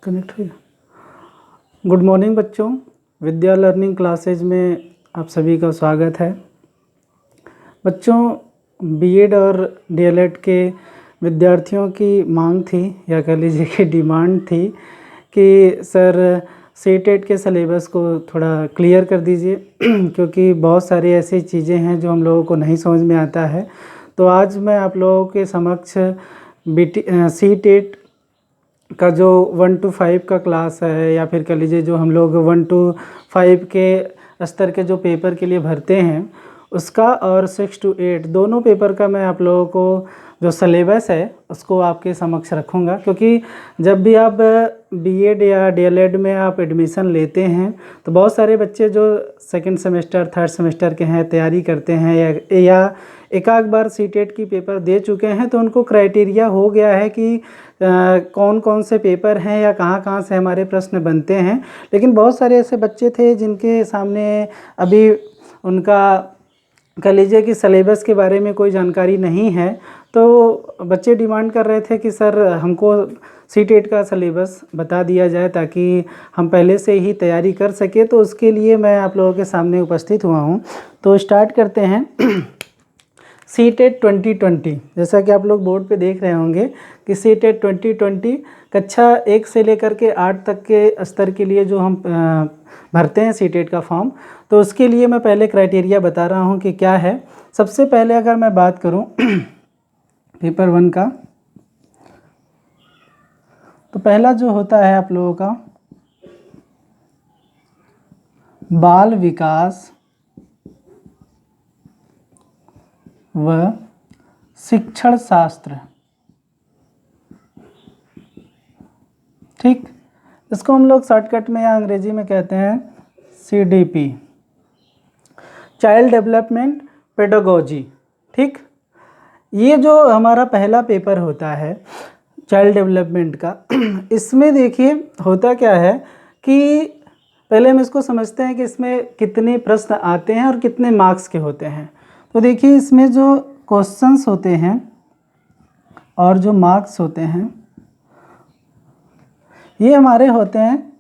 Connect हुई। Good morning बच्चों, विद्या learning classes में आप सभी का स्वागत है। बच्चों, बीएड और डीएलएड के विद्यार्थियों की मांग थी या कह लीजिए कि डिमांड थी कि सर सीटेट के सिलेबस को थोड़ा क्लियर कर दीजिए क्योंकि बहुत सारी ऐसी चीज़ें हैं जो हम लोगों को नहीं समझ में आता है। तो आज मैं आप लोगों के समक्ष सीटेट का जो 1 to 5 का क्लास है या फिर कह लीजिए जो हम लोग 1 to 5 के स्तर के जो पेपर के लिए भरते हैं उसका और 6 to 8 दोनों पेपर का मैं आप लोगों को जो सिलेबस है उसको आपके समक्ष रखूँगा। क्योंकि जब भी आप बीएड या डीएलएड में आप एडमिशन लेते हैं तो बहुत सारे बच्चे जो सेकंड सेमेस्टर थर्ड सेमेस्टर के हैं, तैयारी करते हैं या एक आध बार सीटेट की पेपर दे चुके हैं, तो उनको क्राइटेरिया हो गया है कि कौन कौन से पेपर हैं या कहाँ कहाँ से हमारे प्रश्न बनते हैं। लेकिन बहुत सारे ऐसे बच्चे थे जिनके सामने अभी उनका कह लीजिए कि सिलेबस के बारे में कोई जानकारी नहीं है। तो बच्चे डिमांड कर रहे थे कि सर हमको सीटेट का सिलेबस बता दिया जाए ताकि हम पहले से ही तैयारी कर सके। तो उसके लिए मैं आप लोगों के सामने उपस्थित हुआ हूँ। तो स्टार्ट करते हैं सीटेट 2020। जैसा कि आप लोग बोर्ड पे देख रहे होंगे कि सीटेट 2020 कक्षा 1 से लेकर के 8 तक के स्तर के लिए जो हम भरते हैं सीटेट का फॉर्म, तो उसके लिए मैं पहले क्राइटेरिया बता रहा हूँ कि क्या है। सबसे पहले अगर मैं बात करूँ पेपर 1 का, तो पहला जो होता है आप लोगों का बाल विकास व शिक्षण शास्त्र। ठीक, इसको हम लोग शॉर्टकट में या अंग्रेजी में कहते हैं सीडीपी, चाइल्ड डेवलपमेंट पेडागोजी। ठीक, ये जो हमारा पहला पेपर होता है चाइल्ड डेवलपमेंट का, इसमें देखिए होता क्या है कि पहले हम इसको समझते हैं कि इसमें कितने प्रश्न आते हैं और कितने मार्क्स के होते हैं। तो देखिए इसमें जो क्वेश्चंस होते हैं और जो मार्क्स होते हैं ये हमारे होते हैं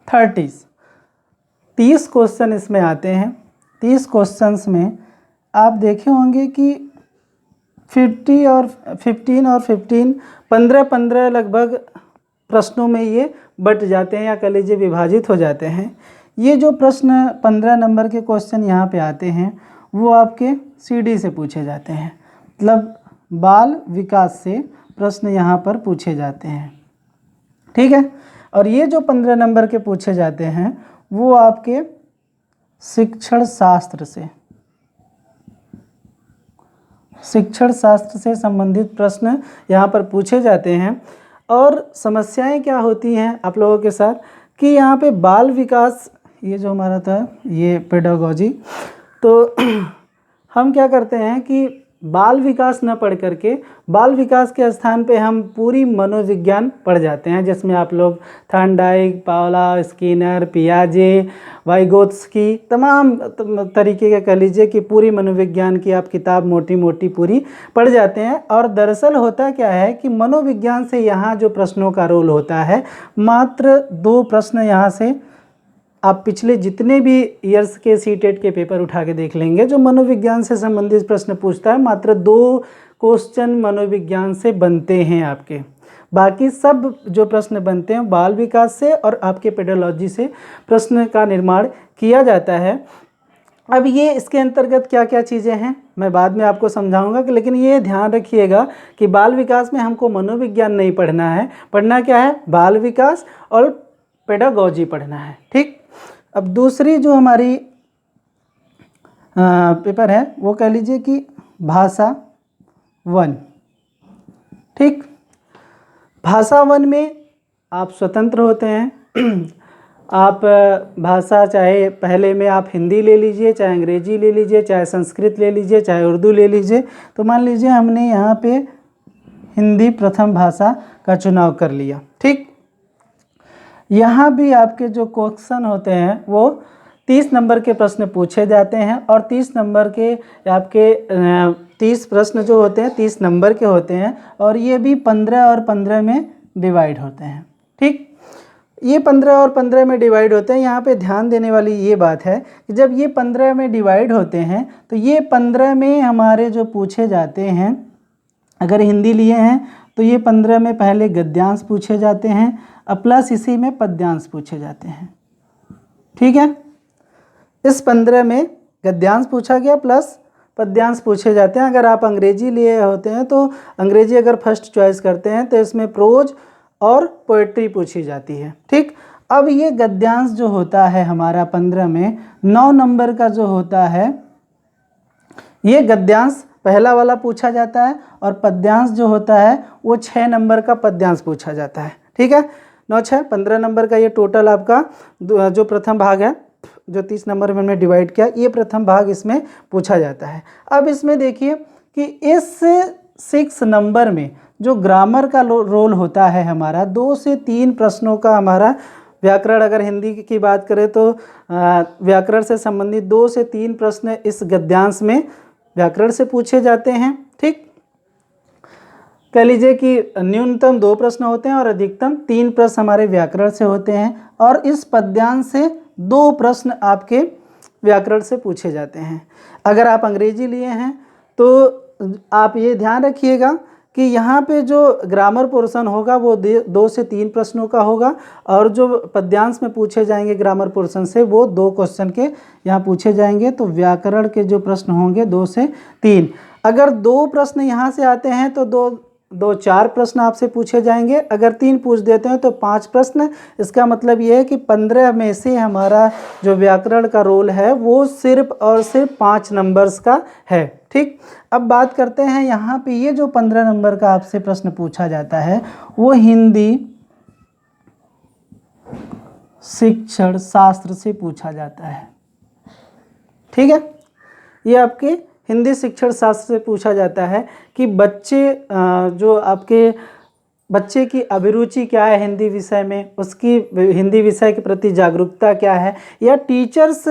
30 क्वेश्चन इसमें आते हैं। 30 क्वेश्चंस में आप देखे होंगे कि 15 और 15 लगभग प्रश्नों में ये बट जाते हैं या कह लीजिए विभाजित हो जाते हैं। ये जो प्रश्न 15 नंबर के क्वेश्चन यहाँ पे आते हैं वो आपके सीडी से पूछे जाते हैं, मतलब बाल विकास से प्रश्न यहाँ पर पूछे जाते हैं। ठीक है, और ये जो 15 नंबर के पूछे जाते हैं वो आपके शिक्षण शास्त्र से संबंधित प्रश्न यहाँ पर पूछे जाते हैं। और समस्याएं क्या होती हैं आप लोगों के साथ कि यहाँ पे बाल विकास, ये जो हमारा था ये पेडागोजी, तो हम क्या करते हैं कि बाल विकास न पढ़ करके बाल विकास के स्थान पे हम पूरी मनोविज्ञान पढ़ जाते हैं, जिसमें आप लोग थॉर्नडाइक, पावला, स्किनर, पियाजे, वाइगोत्स्की, तमाम तरीके के कह लीजिए कि पूरी मनोविज्ञान की आप किताब मोटी मोटी पूरी पढ़ जाते हैं। और दरअसल होता क्या है कि मनोविज्ञान से यहाँ जो प्रश्नों का रोल होता है, मात्र 2 प्रश्न यहाँ से आप पिछले जितने भी ईयर्स के सीटेट के पेपर उठा के देख लेंगे, जो मनोविज्ञान से संबंधित प्रश्न पूछता है, मात्र 2 क्वेश्चन मनोविज्ञान से बनते हैं आपके। बाकी सब जो प्रश्न बनते हैं बाल विकास से और आपके पेडोलॉजी से प्रश्न का निर्माण किया जाता है। अब ये इसके अंतर्गत क्या क्या चीज़ें हैं मैं बाद में आपको समझाऊंगा, लेकिन ये ध्यान रखिएगा कि बाल विकास में हमको मनोविज्ञान नहीं पढ़ना है, पढ़ना क्या है, बाल विकास और पेडागोजी पढ़ना है। ठीक, अब दूसरी जो हमारी पेपर है वो कह लीजिए कि भाषा 1। ठीक, भाषा 1 में आप स्वतंत्र होते हैं। आप भाषा चाहे पहले में आप हिंदी ले लीजिए, चाहे अंग्रेजी ले लीजिए, चाहे संस्कृत ले लीजिए, चाहे उर्दू ले लीजिए। तो मान लीजिए हमने यहाँ पे हिंदी प्रथम भाषा का चुनाव कर लिया। ठीक, यहाँ भी आपके जो क्वेश्चन होते हैं वो 30 नंबर के प्रश्न पूछे जाते हैं और 30 नंबर के आपके 30 प्रश्न जो होते हैं 30 नंबर के होते हैं और ये भी 15 और 15 में डिवाइड होते हैं। ठीक, ये 15 और 15 में डिवाइड होते हैं। यहाँ पे ध्यान देने वाली ये बात है कि जब ये 15 में डिवाइड होते हैं तो ये 15 में हमारे जो पूछे जाते हैं, अगर हिंदी लिए हैं तो ये 15 में पहले गद्यांश पूछे जाते हैं और प्लस इसी में पद्यांश पूछे जाते हैं। ठीक है, इस 15 में गद्यांश पूछा गया प्लस पद्यांश पूछे जाते हैं। अगर आप अंग्रेजी लिए होते हैं तो अंग्रेजी अगर फर्स्ट चॉइस करते हैं तो इसमें प्रोज और पोएट्री पूछी जाती है। ठीक, अब ये गद्यांश जो होता है हमारा 15 में 9 नंबर का जो होता है, ये गद्यांश पहला वाला पूछा जाता है और पद्यांश जो होता है वो 6 नंबर का पद्यांश पूछा जाता है। ठीक है, 9 6 15 नंबर का ये टोटल आपका जो प्रथम भाग है, जो 30 नंबर में हमने डिवाइड किया, ये प्रथम भाग इसमें पूछा जाता है। अब इसमें देखिए कि इस 6 नंबर में जो ग्रामर का रोल होता है हमारा, 2 से 3 प्रश्नों का हमारा व्याकरण, अगर हिंदी की बात करें तो व्याकरण से संबंधित 2 से 3 प्रश्न इस गद्यांश में व्याकरण से पूछे जाते हैं। ठीक, कह लीजिए कि न्यूनतम 2 प्रश्न होते हैं और अधिकतम 3 प्रश्न हमारे व्याकरण से होते हैं, और इस पद्यांश से 2 प्रश्न आपके व्याकरण से पूछे जाते हैं। अगर आप अंग्रेजी लिए हैं तो आप ये ध्यान रखिएगा कि यहाँ पे जो ग्रामर पोर्शन होगा वो 2 से 3 प्रश्नों का होगा, और जो पद्यांश में पूछे जाएंगे ग्रामर पोर्शन से वो 2 क्वेश्चन के यहाँ पूछे जाएंगे। तो व्याकरण के जो प्रश्न होंगे 2 से 3। अगर 2 प्रश्न यहाँ से आते हैं तो 4 प्रश्न आपसे पूछे जाएंगे। अगर 3 पूछ देते हैं तो 5 प्रश्न। इसका मतलब ये है कि 15 में से हमारा जो व्याकरण का रोल है वो सिर्फ और सिर्फ 5 नंबर्स का है। ठीक, अब बात करते हैं यहाँ पे ये जो 15 नंबर का आपसे प्रश्न पूछा जाता है वो हिंदी शिक्षण शास्त्र से पूछा जाता है। ठीक है, ये आपके हिंदी शिक्षण शास्त्र से पूछा जाता है कि जो आपके बच्चे की अभिरुचि क्या है हिंदी विषय में, उसकी हिंदी विषय के प्रति जागरूकता क्या है, या टीचर्स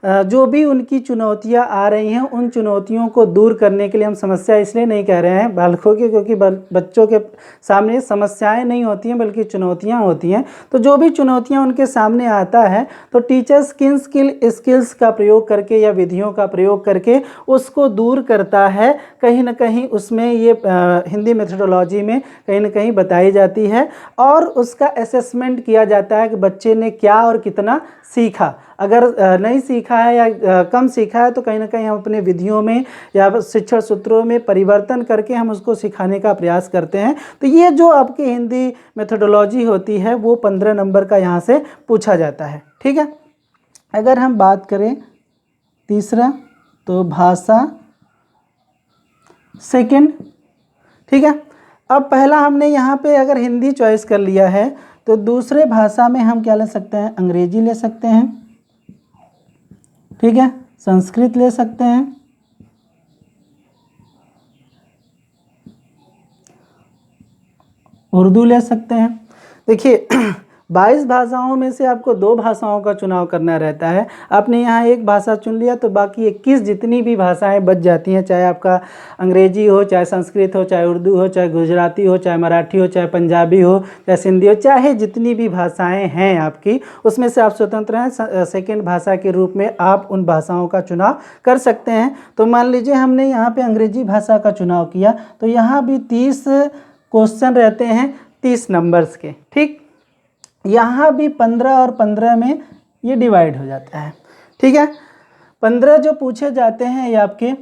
जो भी उनकी चुनौतियां आ रही हैं उन चुनौतियों को दूर करने के लिए, हम समस्या इसलिए नहीं कह रहे हैं बालकों की, क्योंकि बच्चों के सामने समस्याएं नहीं होती हैं बल्कि चुनौतियां होती हैं। तो जो भी चुनौतियां उनके सामने आता है तो टीचर्स किन स्किल्स का प्रयोग करके या विधियों का प्रयोग करके उसको दूर करता है। कहीं ना कहीं उसमें ये हिंदी मेथोडोलॉजी में कहीं ना कहीं बताई जाती है, और उसका असेसमेंट किया जाता है कि बच्चे ने क्या और कितना सीखा। अगर नहीं सीखा है या कम सीखा है तो कहीं ना कहीं हम अपने विधियों में या शिक्षण सूत्रों में परिवर्तन करके हम उसको सिखाने का प्रयास करते हैं। तो ये जो आपकी हिंदी मेथोडोलॉजी होती है वो 15 नंबर का यहाँ से पूछा जाता है। ठीक है, अगर हम बात करें तीसरा तो भाषा सेकंड। ठीक है, अब पहला हमने यहाँ पे अगर हिंदी चॉइस कर लिया है तो दूसरे भाषा में हम क्या ले सकते हैं, अंग्रेजी ले सकते हैं। ठीक है, संस्कृत ले सकते हैं, उर्दू ले सकते हैं। देखिए 22 भाषाओं में से आपको 2 भाषाओं का चुनाव करना रहता है। आपने यहाँ एक भाषा चुन लिया तो बाकी 21 जितनी भी भाषाएं बच जाती हैं, चाहे आपका अंग्रेजी हो, चाहे संस्कृत हो, चाहे उर्दू हो, चाहे गुजराती हो, चाहे मराठी हो, चाहे पंजाबी हो, चाहे सिंधी हो, चाहे जितनी भी भाषाएं हैं आपकी, उसमें से आप स्वतंत्र हैं। सेकेंड भाषा के रूप में आप उन भाषाओं का चुनाव कर सकते हैं। तो मान लीजिए हमने यहाँ पर अंग्रेजी भाषा का चुनाव किया तो यहाँ भी 30 क्वेश्चन रहते हैं 30 नंबर्स के। ठीक, यहाँ भी 15 और 15 में ये डिवाइड हो जाता है। ठीक है, 15 जो पूछे जाते हैं ये आपके,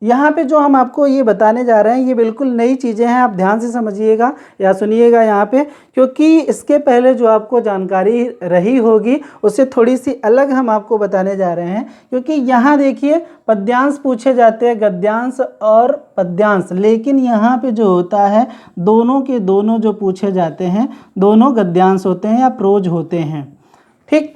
यहाँ पे जो हम आपको ये बताने जा रहे हैं ये बिल्कुल नई चीज़ें हैं। आप ध्यान से समझिएगा या सुनिएगा यहाँ पे, क्योंकि इसके पहले जो आपको जानकारी रही होगी उससे थोड़ी सी अलग हम आपको बताने जा रहे हैं। क्योंकि यहाँ देखिए पद्यांश पूछे जाते हैं, गद्यांश और पद्यांश, लेकिन यहाँ पे जो होता है दोनों के दोनों जो पूछे जाते हैं दोनों गद्यांश होते हैं या प्रोज होते हैं। ठीक,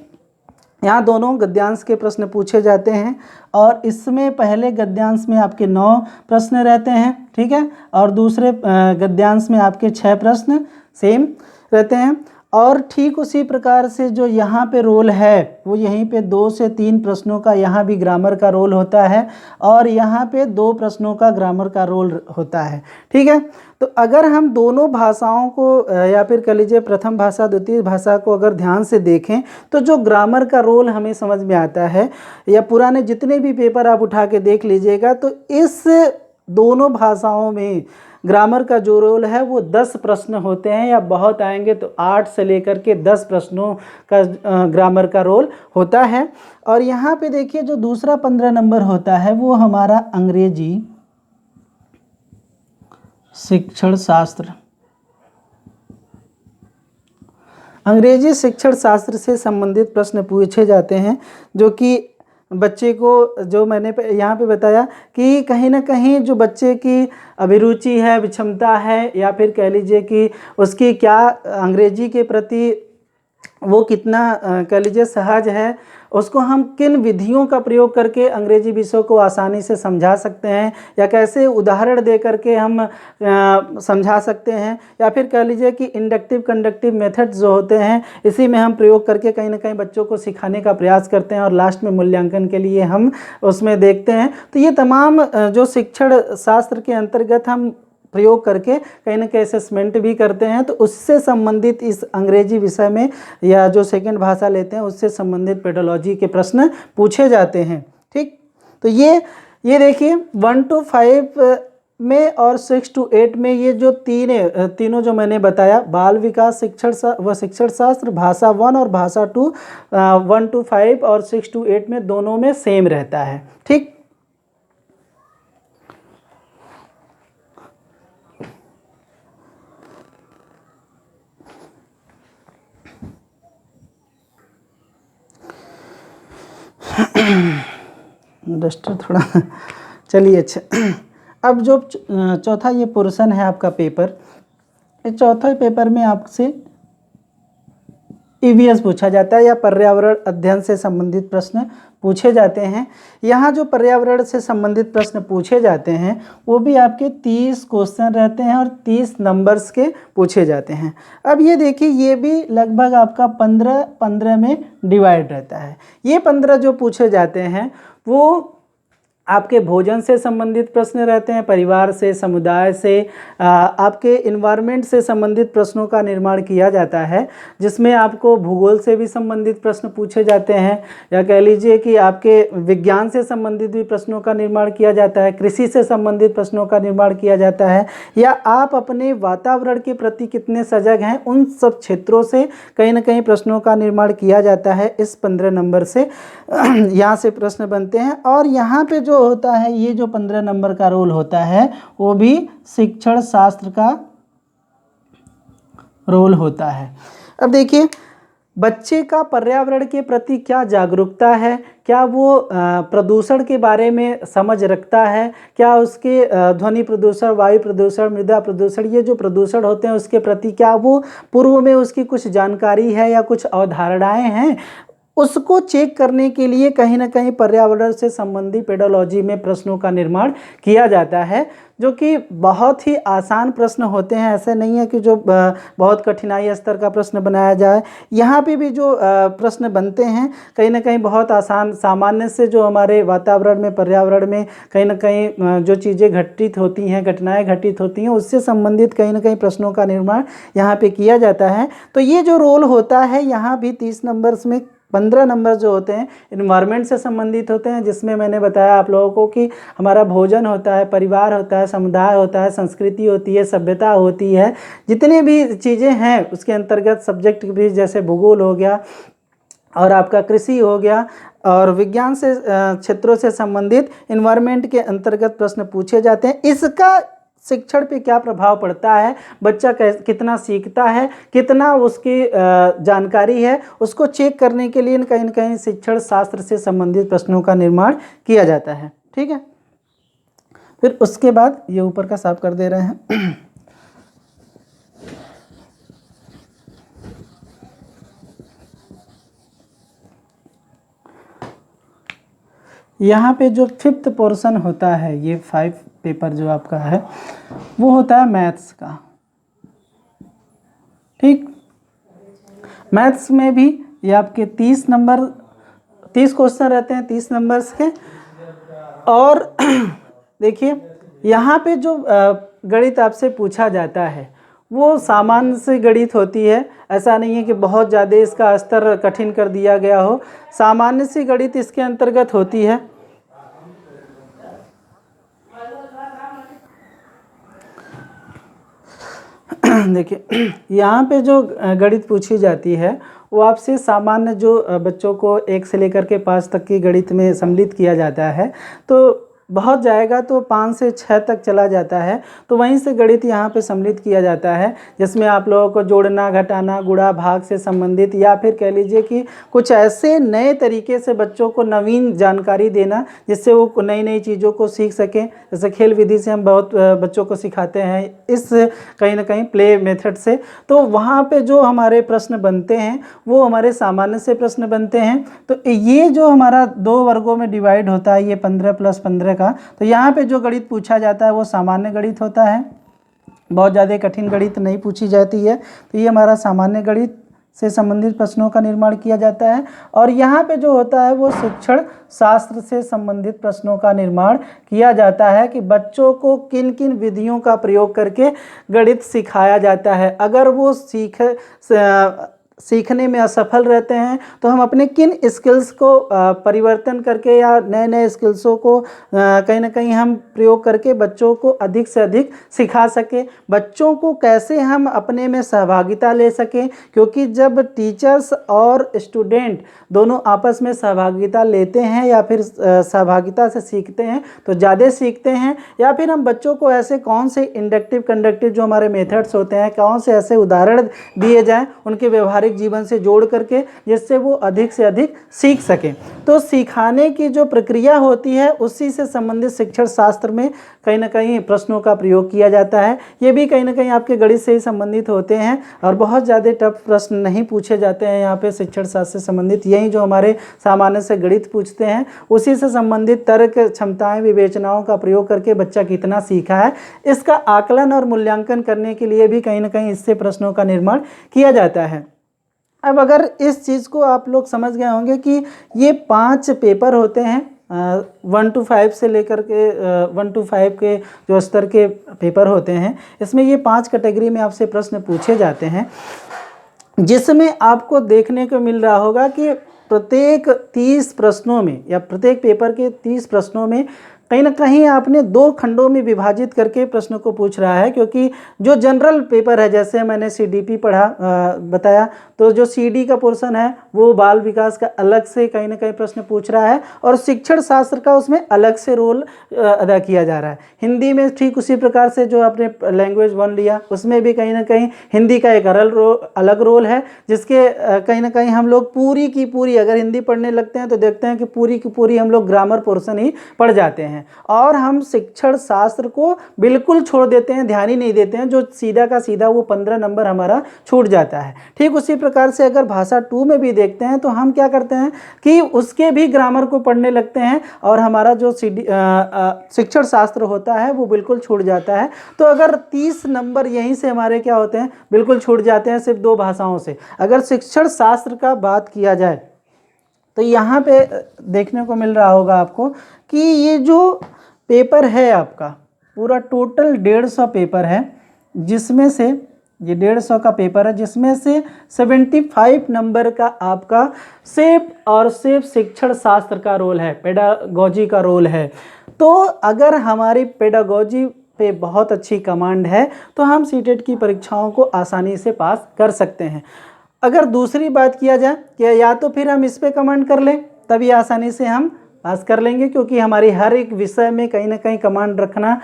यहाँ दोनों गद्यांश के प्रश्न पूछे जाते हैं और इसमें पहले गद्यांश में आपके 9 प्रश्न रहते हैं। ठीक है, और दूसरे गद्यांश में आपके 6 प्रश्न सेम रहते हैं। और ठीक उसी प्रकार से जो यहाँ पे रोल है वो यहीं पे 2 से 3 प्रश्नों का यहाँ भी ग्रामर का रोल होता है और यहाँ पे 2 प्रश्नों का ग्रामर का रोल होता है। ठीक है, तो अगर हम दोनों भाषाओं को या फिर कह लीजिए प्रथम भाषा द्वितीय भाषा को अगर ध्यान से देखें तो जो ग्रामर का रोल हमें समझ में आता है, या पुराने जितने भी पेपर आप उठा के देख लीजिएगा, तो इस दोनों भाषाओं में ग्रामर का जो रोल है वो 10 प्रश्न होते हैं, या बहुत आएंगे तो 8 से लेकर के 10 प्रश्नों का ग्रामर का रोल होता है। और यहाँ पे देखिए जो दूसरा 15 नंबर होता है वो हमारा अंग्रेजी शिक्षण शास्त्र। अंग्रेजी शिक्षण शास्त्र से संबंधित प्रश्न पूछे जाते हैं, जो कि बच्चे को, जो मैंने यहाँ पे बताया कि कहीं ना कहीं जो बच्चे की अभिरुचि है, विक्षमता है, या फिर कह लीजिए कि उसकी क्या अंग्रेजी के प्रति वो कितना कह लीजिए सहज है, उसको हम किन विधियों का प्रयोग करके अंग्रेजी विषयों को आसानी से समझा सकते हैं, या कैसे उदाहरण दे करके हम समझा सकते हैं, या फिर कह लीजिए कि इंडक्टिव कंडक्टिव मेथड्स जो होते हैं इसी में हम प्रयोग करके कहीं ना कहीं बच्चों को सिखाने का प्रयास करते हैं और लास्ट में मूल्यांकन के लिए हम उसमें देखते हैं। तो ये तमाम जो शिक्षण शास्त्र के अंतर्गत हम प्रयोग करके कहीं ना कहीं असेसमेंट भी करते हैं, तो उससे संबंधित इस अंग्रेजी विषय में या जो सेकंड भाषा लेते हैं उससे संबंधित पेडोलॉजी के प्रश्न पूछे जाते हैं। ठीक, तो ये देखिए 1 to 5 में और 6 to 8 में ये जो तीनों जो मैंने बताया, बाल विकास शिक्षण शास्त्र, भाषा 1 और भाषा 2, 1 to 5 और 6 to 8 में दोनों में सेम रहता है। ठीक, डस्टर थोड़ा चलिए। अच्छा, अब जो चौथा ये पोर्शन है आपका पेपर, इस चौथे पेपर में आपसे ईवीएस पूछा जाता है या पर्यावरण अध्ययन से संबंधित प्रश्न पूछे जाते हैं। यहाँ जो पर्यावरण से संबंधित प्रश्न पूछे जाते हैं वो भी आपके 30 क्वेश्चन रहते हैं और 30 नंबर्स के पूछे जाते हैं। अब ये देखिए, ये भी लगभग आपका 15 में डिवाइड रहता है। ये 15 जो पूछे जाते हैं वो आपके भोजन से संबंधित प्रश्न रहते हैं, परिवार से, समुदाय से, आपके इन्वायरमेंट से संबंधित प्रश्नों का निर्माण किया जाता है, जिसमें आपको भूगोल से भी संबंधित प्रश्न पूछे जाते हैं, या कह लीजिए कि आपके विज्ञान से संबंधित भी प्रश्नों का निर्माण किया जाता है, कृषि से संबंधित प्रश्नों का निर्माण किया जाता है, या आप अपने वातावरण के प्रति कितने सजग हैं, उन सब क्षेत्रों से कहीं ना कहीं प्रश्नों का निर्माण किया जाता है। इस 15 नंबर से यहाँ से प्रश्न बनते हैं। और यहाँ पे जो होता है, ये जो 15 नंबर का रोल होता है वो भी शिक्षण शास्त्र का रोल होता है। अब देखिए, बच्चे का पर्यावरण के प्रति क्या जागरूकता है, क्या वो प्रदूषण के बारे में समझ रखता है, क्या उसके ध्वनि प्रदूषण, वायु प्रदूषण, मृदा प्रदूषण, ये जो प्रदूषण होते हैं उसके प्रति क्या वो पूर्व में उसकी कुछ जानकारी है या कुछ अवधारणाएं हैं, उसको चेक करने के लिए कहीं ना कहीं पर्यावरण से संबंधी पेडोलॉजी में प्रश्नों का निर्माण किया जाता है, जो कि बहुत ही आसान प्रश्न होते हैं। ऐसे नहीं है कि जो बहुत कठिनाई स्तर का प्रश्न बनाया जाए। यहाँ पे भी जो प्रश्न बनते हैं कहीं ना कहीं बहुत आसान, सामान्य से जो हमारे वातावरण में, पर्यावरण में कहीं ना कहीं जो चीज़ें घटित होती हैं, घटनाएं घटित होती हैं, उससे संबंधित कहीं ना कहीं प्रश्नों का निर्माण यहाँ पे किया जाता है। तो ये जो रोल होता है यहाँ भी 30 नंबर्स में 15 नंबर जो होते हैं इन्वायरमेंट से संबंधित होते हैं, जिसमें मैंने बताया आप लोगों को कि हमारा भोजन होता है, परिवार होता है, समुदाय होता है, संस्कृति होती है, सभ्यता होती है, जितनी भी चीज़ें हैं उसके अंतर्गत सब्जेक्ट भी, जैसे भूगोल हो गया और आपका कृषि हो गया, और विज्ञान से क्षेत्रों से संबंधित इन्वायरमेंट के अंतर्गत प्रश्न पूछे जाते हैं। इसका शिक्षण पे क्या प्रभाव पड़ता है, बच्चा कितना सीखता है, कितना उसकी जानकारी है, उसको चेक करने के लिए कहीं न कहीं शिक्षण शास्त्र से संबंधित प्रश्नों का निर्माण किया जाता है। ठीक है, फिर उसके बाद ये ऊपर का साफ कर दे रहे हैं। यहाँ पे जो 5th पोर्शन होता है, ये 5 पेपर जो आपका है वो होता है मैथ्स का। ठीक, मैथ्स में भी ये आपके 30 क्वेश्चन रहते हैं 30 नंबर्स के। और देखिए यहाँ पे जो गणित आपसे पूछा जाता है वो सामान्य से गणित होती है। ऐसा नहीं है कि बहुत ज़्यादा इसका स्तर कठिन कर दिया गया हो, सामान्य सी गणित इसके अंतर्गत होती है। देखिए यहाँ पे जो गणित पूछी जाती है वो आपसे सामान्य जो बच्चों को 1 से लेकर के 5 तक की गणित में सम्मिलित किया जाता है, तो बहुत जाएगा तो 5 से 6 तक चला जाता है, तो वहीं से गणित यहाँ पे सम्मिलित किया जाता है, जिसमें आप लोगों को जोड़ना, घटाना, गुणा, भाग से संबंधित, या फिर कह लीजिए कि कुछ ऐसे नए तरीके से बच्चों को नवीन जानकारी देना जिससे वो नई नई चीज़ों को सीख सकें। जैसे खेल विधि से हम बहुत बच्चों को सिखाते हैं, इस कहीं ना कहीं प्ले मेथड से, तो वहाँ पे जो हमारे प्रश्न बनते हैं वो हमारे सामान्य से प्रश्न बनते हैं। तो ये जो हमारा 2 वर्गों में डिवाइड होता है, ये 15 + 15 का, तो यहाँ पे जो गणित पूछा जाता है वो सामान्य गणित होता है, बहुत ज़्यादा कठिन गणित नहीं पूछी जाती है। तो ये हमारा सामान्य गणित से संबंधित प्रश्नों का निर्माण किया जाता है। और यहाँ पे जो होता है वो शिक्षण शास्त्र से संबंधित प्रश्नों का निर्माण किया जाता है कि बच्चों को किन किन विधियों का प्रयोग करके गणित सिखाया जाता है। अगर वो सीखने में असफल रहते हैं तो हम अपने किन स्किल्स को परिवर्तन करके या नए नए स्किल्सों को कहीं ना कहीं हम प्रयोग करके बच्चों को अधिक से अधिक सिखा सकें, बच्चों को कैसे हम अपने में सहभागिता ले सकें, क्योंकि जब टीचर्स और स्टूडेंट दोनों आपस में सहभागिता लेते हैं या फिर सहभागिता से सीखते हैं तो ज़्यादा सीखते हैं। या फिर हम बच्चों को ऐसे कौन से इंडक्टिव कंडक्टिव जो हमारे मेथड्स होते हैं, कौन से ऐसे उदाहरण दिए जाएं उनके व्यवहारिक जीवन से जोड़ करके, जिससे वो अधिक से अधिक सीख सकें। तो सिखाने की जो प्रक्रिया होती है उसी से संबंधित शिक्षण शास्त्र में कहीं ना कहीं प्रश्नों का प्रयोग किया जाता है। ये भी कहीं ना कहीं आपके गणित से ही संबंधित होते हैं और बहुत ज़्यादा टफ प्रश्न नहीं पूछे जाते हैं यहाँ पे शिक्षण शास्त्र से संबंधित। यही जो हमारे सामान्य से गणित पूछते हैं उसी से संबंधित तर्क क्षमताएं, विवेचनाओं का प्रयोग करके बच्चा कितना सीखा है, इसका आकलन और मूल्यांकन करने के लिए भी कहीं ना कहीं इससे प्रश्नों का निर्माण किया जाता है। अब अगर इस चीज़ को आप लोग समझ गए होंगे कि ये 5 पेपर होते हैं, 1 to 5 से लेकर के 1 to 5 के जो स्तर के पेपर होते हैं, इसमें ये 5 कैटेगरी में आपसे प्रश्न पूछे जाते हैं, जिसमें आपको देखने को मिल रहा होगा कि प्रत्येक 30 प्रश्नों में या प्रत्येक पेपर के 30 प्रश्नों में कहीं ना कहीं आपने 2 खंडों में विभाजित करके प्रश्न को पूछ रहा है। क्योंकि जो जनरल पेपर है, जैसे मैंने CDP बताया, तो जो CD का पोर्शन है वो बाल विकास का अलग से कहीं ना कहीं प्रश्न पूछ रहा है और शिक्षण शास्त्र का उसमें अलग से रोल अदा किया जा रहा है। हिंदी में ठीक उसी प्रकार से जो आपने लैंग्वेज 1 लिया उसमें भी कहीं ना कहीं हिंदी का एक अलग रोल है, जिसके कहीं ना कहीं हम लोग पूरी की पूरी अगर हिंदी पढ़ने लगते हैं तो देखते हैं कि पूरी की पूरी हम लोग ग्रामर पोर्शन ही पढ़ जाते हैं और हम शिक्षण शास्त्र को बिल्कुल छोड़ देते हैं, ध्यान ही नहीं देते हैं, जो सीधा का सीधा वो 15 नंबर हमारा छूट जाता है। ठीक उसी प्रकार से अगर भाषा 2 में भी देखते हैं तो हम क्या करते हैं कि उसके भी ग्रामर को पढ़ने लगते हैं और हमारा जो शिक्षण शास्त्र होता है वो बिल्कुल छूट जाता है। तो अगर 30 नंबर यहीं से हमारे क्या होते हैं, बिल्कुल छूट जाते हैं सिर्फ 2 भाषाओं से। अगर शिक्षण शास्त्र का बात किया जाए तो यहाँ पे देखने को मिल रहा होगा आपको कि ये जो पेपर है आपका पूरा टोटल 150 पेपर है, जिसमें से ये 150 का पेपर है, जिसमें से 75 नंबर का आपका सिर्फ शिक्षण शास्त्र का रोल है, पेडागोजी का रोल है। तो अगर हमारी पेडागोजी पे बहुत अच्छी कमांड है तो हम सीटेट की परीक्षाओं को आसानी से पास कर सकते हैं। अगर दूसरी बात किया जाए कि या तो फिर हम इस पे कमांड कर लें तभी आसानी से हम पास कर लेंगे, क्योंकि हमारी हर एक विषय में कहीं ना कहीं कमांड रखना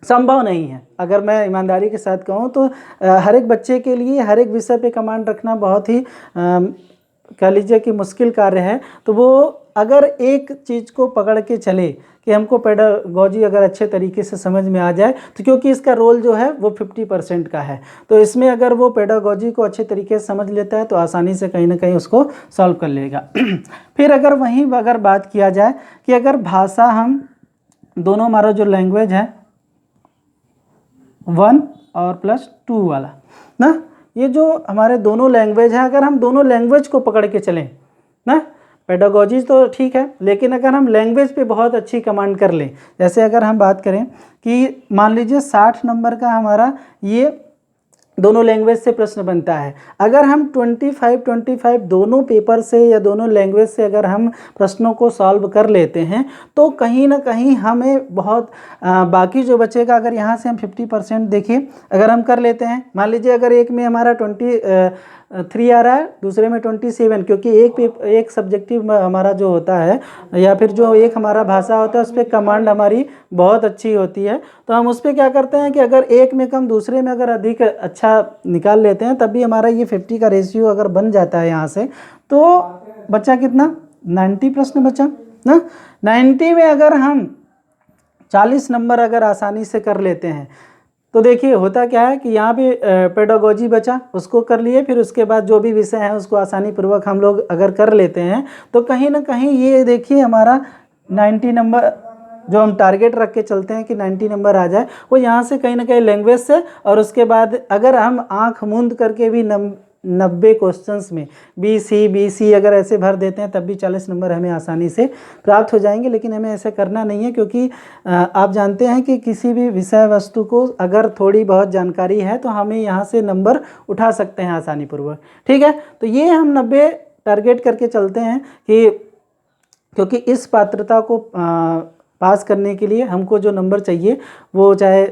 संभव नहीं है। अगर मैं ईमानदारी के साथ कहूँ तो हर एक बच्चे के लिए हर एक विषय पे कमांड रखना बहुत ही कह लीजिए कि मुश्किल कार्य है। तो वो अगर एक चीज़ को पकड़ के चले कि हमको पेडागोजी अगर अच्छे तरीके से समझ में आ जाए, तो क्योंकि इसका रोल जो है वो 50% का है, तो इसमें अगर वो पेडागोजी को अच्छे तरीके से समझ लेता है तो आसानी से कहीं ना कहीं उसको सॉल्व कर लेगा। फिर अगर बात किया जाए कि अगर भाषा हम दोनों हमारा जो लैंग्वेज है 1 और +2 वाला ना, ये जो हमारे दोनों लैंग्वेज हैं, अगर हम दोनों लैंग्वेज को पकड़ के चलें ना, पेडागोजी तो ठीक है, लेकिन अगर हम लैंग्वेज पे बहुत अच्छी कमांड कर लें, जैसे अगर हम बात करें कि मान लीजिए 60 नंबर का हमारा ये दोनों लैंग्वेज से प्रश्न बनता है, अगर हम 25 दोनों पेपर से या दोनों लैंग्वेज से अगर हम प्रश्नों को सॉल्व कर लेते हैं तो कहीं ना कहीं हमें बहुत बाकी जो बचेगा, अगर यहाँ से हम 50% देखिए अगर हम कर लेते हैं, मान लीजिए अगर एक में हमारा 23 आ रहा है, दूसरे में 27, क्योंकि एक सब्जेक्टिव हमारा जो होता है या फिर जो एक हमारा भाषा होता है उस पर कमांड हमारी बहुत अच्छी होती है, तो हम उस पर क्या करते हैं कि अगर एक में कम दूसरे में अगर अधिक अच्छा निकाल लेते हैं, तब भी हमारा ये 50 का रेशियो अगर बन जाता है यहाँ से, तो बचा कितना, 90 प्रश्न बचा ना। 90 में अगर हम 40 नंबर अगर आसानी से कर लेते हैं तो देखिए होता क्या है कि यहाँ पे पेडागोजी बचा, उसको कर लिए, फिर उसके बाद जो भी विषय है उसको आसानी पूर्वक हम लोग अगर कर लेते हैं तो कहीं ना कहीं ये देखिए हमारा 90 नंबर जो हम टारगेट रख के चलते हैं कि 90 नंबर आ जाए, वो यहाँ से कहीं ना कहीं लैंग्वेज से, और उसके बाद अगर हम आंख मूंद करके भी 90 क्वेश्चंस में बी सी अगर ऐसे भर देते हैं तब भी 40 नंबर हमें आसानी से प्राप्त हो जाएंगे। लेकिन हमें ऐसे करना नहीं है, क्योंकि आप जानते हैं कि किसी भी विषय वस्तु को अगर थोड़ी बहुत जानकारी है तो हमें यहाँ से नंबर उठा सकते हैं आसानी पूर्वक, ठीक है। तो ये हम 90 टारगेट करके चलते हैं कि क्योंकि इस पात्रता को पास करने के लिए हमको जो नंबर चाहिए वो चाहे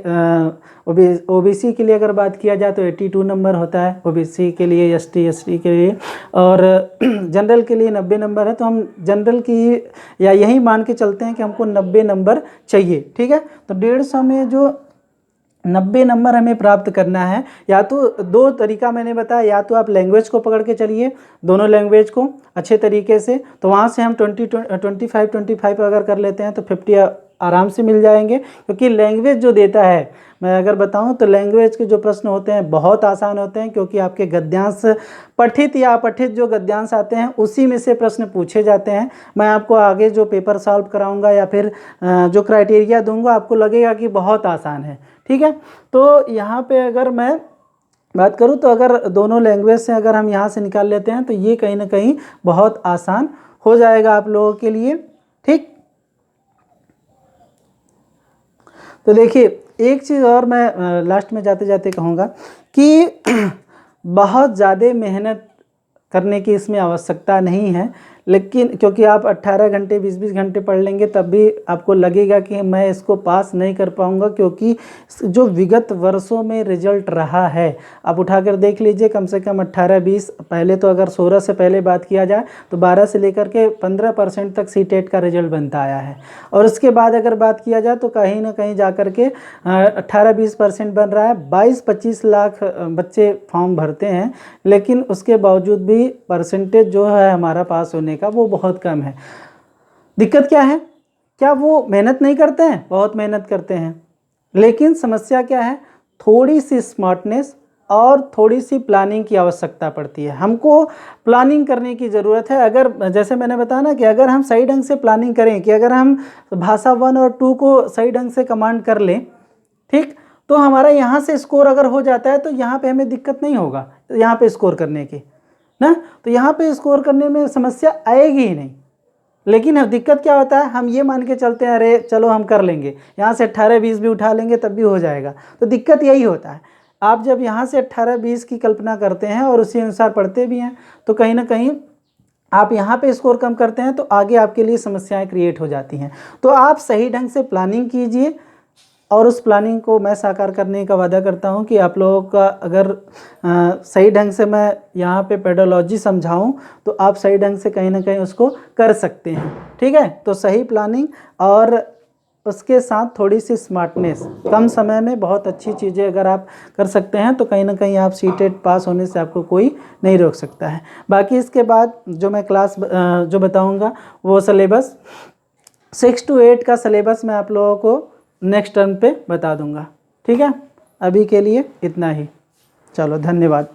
ओबीसी के लिए अगर बात किया जाए तो 82 नंबर होता है ओबीसी के लिए, एसटी के लिए, और जनरल के लिए 90 नंबर है। तो हम जनरल की या यही मान के चलते हैं कि हमको 90 नंबर चाहिए, ठीक है। तो 150 में जो 90 नंबर हमें प्राप्त करना है, या तो दो तरीका मैंने बताया, या तो आप लैंग्वेज को पकड़ के चलिए, दोनों लैंग्वेज को अच्छे तरीके से, तो वहाँ से हम 25 अगर कर लेते हैं तो 50 आराम से मिल जाएंगे। क्योंकि लैंग्वेज जो देता है, मैं अगर बताऊं तो लैंग्वेज के जो प्रश्न होते हैं बहुत आसान होते हैं, क्योंकि आपके गद्यांश पठित या अपठित जो गद्यांश आते हैं उसी में से प्रश्न पूछे जाते हैं। मैं आपको आगे जो पेपर सॉल्व कराऊंगा या फिर जो क्राइटेरिया दूंगा आपको लगेगा कि बहुत आसान है, ठीक है। तो यहाँ पे अगर मैं बात करूँ तो अगर दोनों लैंग्वेज से अगर हम यहाँ से निकाल लेते हैं तो ये कहीं ना कहीं बहुत आसान हो जाएगा आप लोगों के लिए, ठीक। तो देखिए एक चीज़ और मैं लास्ट में जाते जाते कहूँगा कि बहुत ज़्यादा मेहनत करने की इसमें आवश्यकता नहीं है, लेकिन क्योंकि आप 18 घंटे 20-20 घंटे पढ़ लेंगे तब भी आपको लगेगा कि मैं इसको पास नहीं कर पाऊंगा, क्योंकि जो विगत वर्षों में रिजल्ट रहा है आप उठाकर देख लीजिए, कम से कम 18-20, पहले तो अगर 16 से पहले बात किया जाए तो 12 से लेकर के 15% तक सीटेट का रिजल्ट बनता आया है, और उसके बाद अगर बात किया जाए तो कहीं ना कहीं जा कर के 18-20% बन रहा है। 22-25 लाख बच्चे फॉर्म भरते हैं, लेकिन उसके बावजूद भी परसेंटेज जो है हमारा पास होने का वो बहुत कम है। दिक्कत क्या है, क्या वो मेहनत नहीं करते हैं? बहुत मेहनत करते हैं, लेकिन समस्या क्या है, थोड़ी सी स्मार्टनेस और थोड़ी सी प्लानिंग की आवश्यकता पड़ती है। हमको प्लानिंग करने की ज़रूरत है। अगर जैसे मैंने बताया ना कि अगर हम सही ढंग से प्लानिंग करें, कि अगर हम भाषा 1 और 2 को सही ढंग से कमांड कर लें, ठीक, तो हमारा यहाँ से स्कोर अगर हो जाता है तो यहाँ पे हमें दिक्कत नहीं होगा यहाँ पे स्कोर करने की ना, तो यहाँ पे स्कोर करने में समस्या आएगी ही नहीं। लेकिन अब दिक्कत क्या होता है, हम ये मान के चलते हैं अरे चलो हम कर लेंगे, यहाँ से 18-20 भी उठा लेंगे तब भी हो जाएगा। तो दिक्कत यही होता है, आप जब यहाँ से 18-20 की कल्पना करते हैं और उसी अनुसार पढ़ते भी हैं तो कहीं ना कहीं आप यहाँ पे स्कोर कम करते हैं तो आगे आपके लिए समस्याएं क्रिएट हो जाती हैं। तो आप सही ढंग से प्लानिंग कीजिए, और उस प्लानिंग को मैं साकार करने का वादा करता हूं कि आप लोगों का अगर सही ढंग से मैं यहाँ पे पेडोलॉजी समझाऊं तो आप सही ढंग से कहीं ना कहीं उसको कर सकते हैं, ठीक है। तो सही प्लानिंग और उसके साथ थोड़ी सी स्मार्टनेस, कम समय में बहुत अच्छी चीज़ें अगर आप कर सकते हैं तो कहीं ना कहीं आप सीटेट पास होने से आपको कोई नहीं रोक सकता है। बाकी इसके बाद जो मैं क्लास जो बताऊँगा वो सिलेबस 6 to 8 का सिलेबस मैं आप लोगों को नेक्स्ट टर्म पे बता दूंगा, ठीक है। अभी के लिए इतना ही, चलो धन्यवाद।